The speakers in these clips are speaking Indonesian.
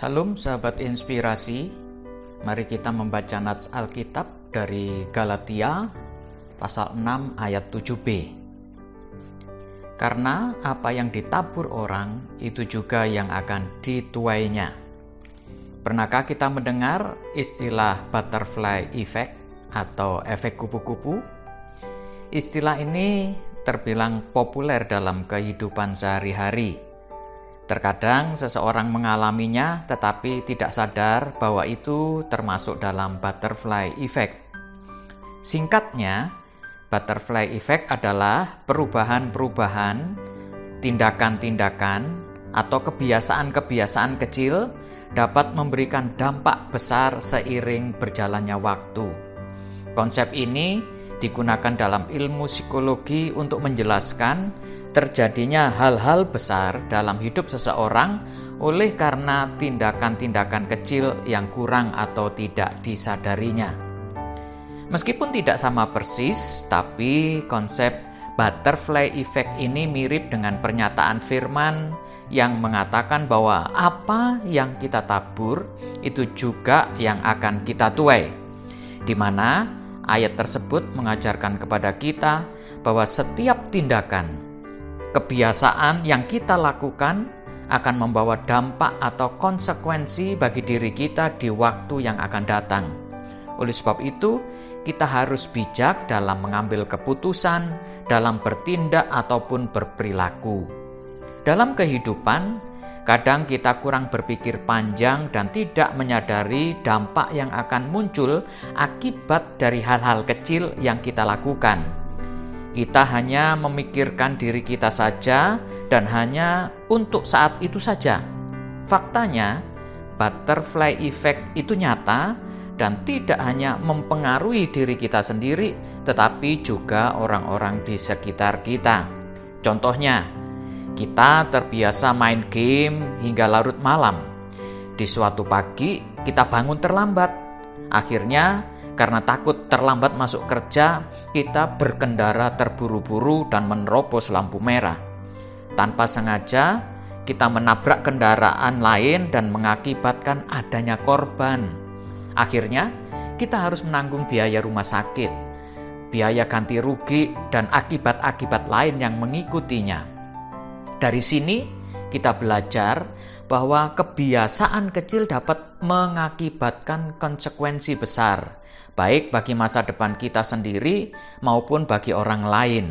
Salam sahabat inspirasi, mari kita membaca nats Alkitab dari Galatia pasal 6 ayat 7b. Karena apa yang ditabur orang, itu juga yang akan dituainya. Pernahkah kita mendengar istilah butterfly effect atau efek kupu-kupu? Istilah ini terbilang populer dalam kehidupan sehari-hari. Terkadang seseorang mengalaminya tetapi tidak sadar bahwa itu termasuk dalam butterfly effect. Singkatnya, butterfly effect adalah perubahan-perubahan, tindakan-tindakan, atau kebiasaan-kebiasaan kecil dapat memberikan dampak besar seiring berjalannya waktu. Konsep ini digunakan dalam ilmu psikologi untuk menjelaskan terjadinya hal-hal besar dalam hidup seseorang oleh karena tindakan-tindakan kecil yang kurang atau tidak disadarinya. Meskipun tidak sama persis, tapi konsep butterfly effect ini mirip dengan pernyataan firman yang mengatakan bahwa apa yang kita tabur itu juga yang akan kita tuai, di mana ayat tersebut mengajarkan kepada kita bahwa setiap tindakan, kebiasaan yang kita lakukan akan membawa dampak atau konsekuensi bagi diri kita di waktu yang akan datang. Oleh sebab itu, kita harus bijak dalam mengambil keputusan, dalam bertindak ataupun berperilaku. Dalam kehidupan, kadang kita kurang berpikir panjang dan tidak menyadari dampak yang akan muncul akibat dari hal-hal kecil yang kita lakukan. Kita hanya memikirkan diri kita saja dan hanya untuk saat itu saja. Faktanya, butterfly effect itu nyata dan tidak hanya mempengaruhi diri kita sendiri, tetapi juga orang-orang di sekitar kita. Contohnya, kita terbiasa main game hingga larut malam. Di suatu pagi, kita bangun terlambat. Akhirnya, karena takut terlambat masuk kerja, kita berkendara terburu-buru dan menerobos lampu merah. Tanpa sengaja, kita menabrak kendaraan lain dan mengakibatkan adanya korban. Akhirnya, kita harus menanggung biaya rumah sakit, biaya ganti rugi, dan akibat-akibat lain yang mengikutinya. Dari sini, kita belajar bahwa kebiasaan kecil dapat mengakibatkan konsekuensi besar, baik bagi masa depan kita sendiri maupun bagi orang lain.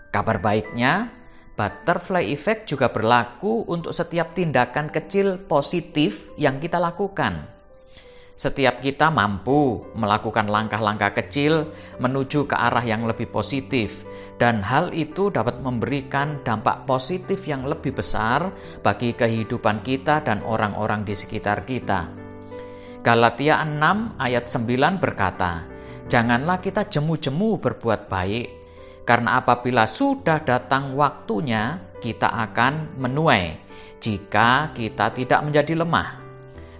Kabar baiknya, butterfly effect juga berlaku untuk setiap tindakan kecil positif yang kita lakukan. Setiap kita mampu melakukan langkah-langkah kecil menuju ke arah yang lebih positif, dan hal itu dapat memberikan dampak positif yang lebih besar bagi kehidupan kita dan orang-orang di sekitar kita. Galatia 6 ayat 9 berkata, "Janganlah kita jemu-jemu berbuat baik, karena apabila sudah datang waktunya, kita akan menuai jika kita tidak menjadi lemah."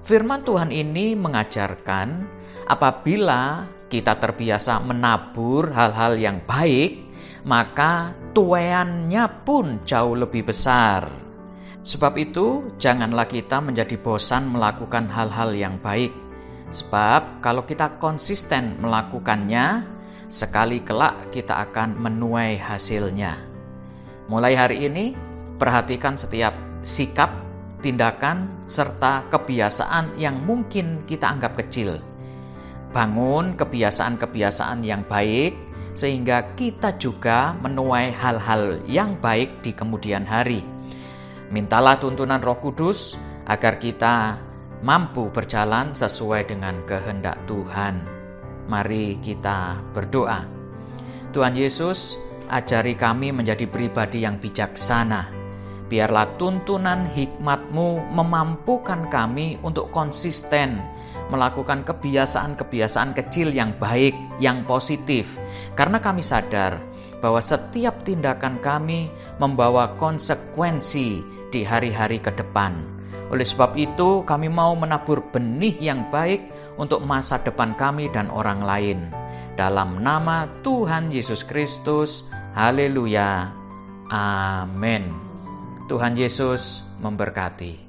Firman Tuhan ini mengajarkan apabila kita terbiasa menabur hal-hal yang baik, maka tuaiannya pun jauh lebih besar. Sebab itu, janganlah kita menjadi bosan melakukan hal-hal yang baik. Sebab kalau kita konsisten melakukannya, sekali kelak kita akan menuai hasilnya. Mulai hari ini, perhatikan setiap sikap, tindakan, serta kebiasaan yang mungkin kita anggap kecil. Bangun kebiasaan-kebiasaan yang baik, sehingga kita juga menuai hal-hal yang baik di kemudian hari. Mintalah tuntunan Roh Kudus agar kita mampu berjalan sesuai dengan kehendak Tuhan. Mari kita berdoa. Tuhan Yesus, ajari kami menjadi pribadi yang bijaksana. Biarlah tuntunan hikmat-Mu memampukan kami untuk konsisten melakukan kebiasaan-kebiasaan kecil yang baik, yang positif. Karena kami sadar bahwa setiap tindakan kami membawa konsekuensi di hari-hari ke depan. Oleh sebab itu, kami mau menabur benih yang baik untuk masa depan kami dan orang lain. Dalam nama Tuhan Yesus Kristus, haleluya, amin. Tuhan Yesus memberkati.